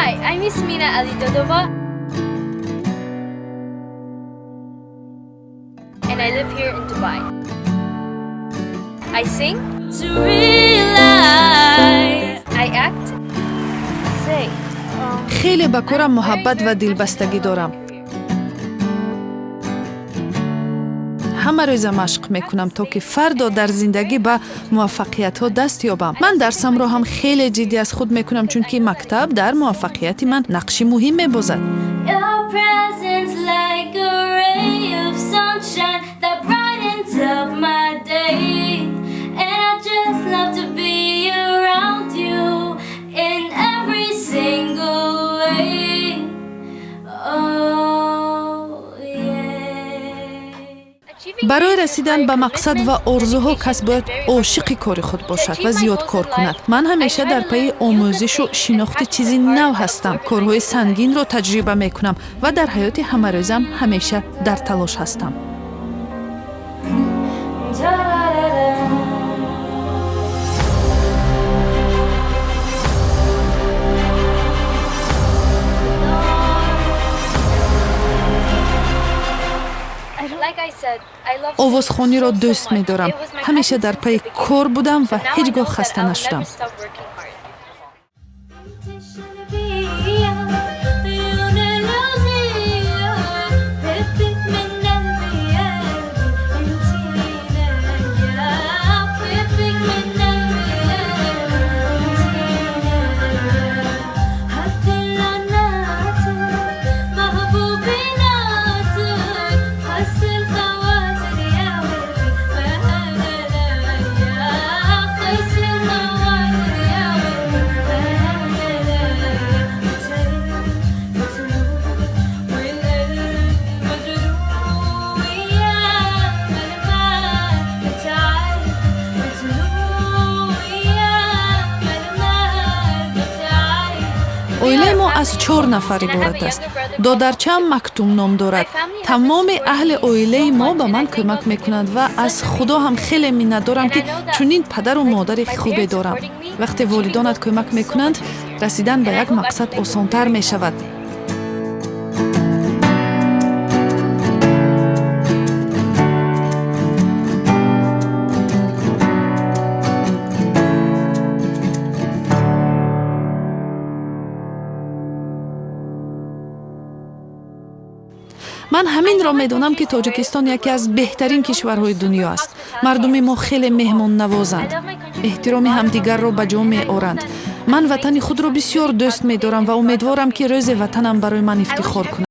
Hi, I'm Ясмина Алидодова and I live here in Dubai. I sing, to realize, I act, say. خیلی با کارم محبت و دلبستگی دارم. همه روز مشق میکنم تا که فردا در زندگی به موفقیت ها دست یابم. من درسم را هم خیلی جدی از خود میکنم چون که مکتب در موفقیت من نقش مهم میبازد. برای رسیدن به مقصد و آرزوها کس باید عاشق کار خود باشد و زیاد کار کند. من همیشه در پی آموزش و شناخت چیزی نو هستم. کارهای سنگین را تجربه میکنم و در حیات همه‌روزم همیشه در تلاش هستم. овозхонӣ ро дӯст медорам. ҳамеша дар пайи кор будам ва ҳеҷ гоҳ хаста нашудам. оилаи мо аз 4 нафар иборат аст. додарчаам Мактум ном дорад. тамоми аҳли оилаи мо ба ман кӯмак мекунанд ва аз худо ҳам хеле миннатдорам ки чунин падару модари хубе дорам. вақте волидонат кӯмак мекунанд, расидан ба як мақсад осонтар мешавад. من همین را میدانم که تاجیکستان یکی از بهترین کشورهای دنیا است. مردم ما خیلی مهمان نوازند. احترام همدیگر را به جا میآورند. من وطن خود را بسیار دوست می‌دارم و امیدوارم که روز وطنم برای من افتخار کند.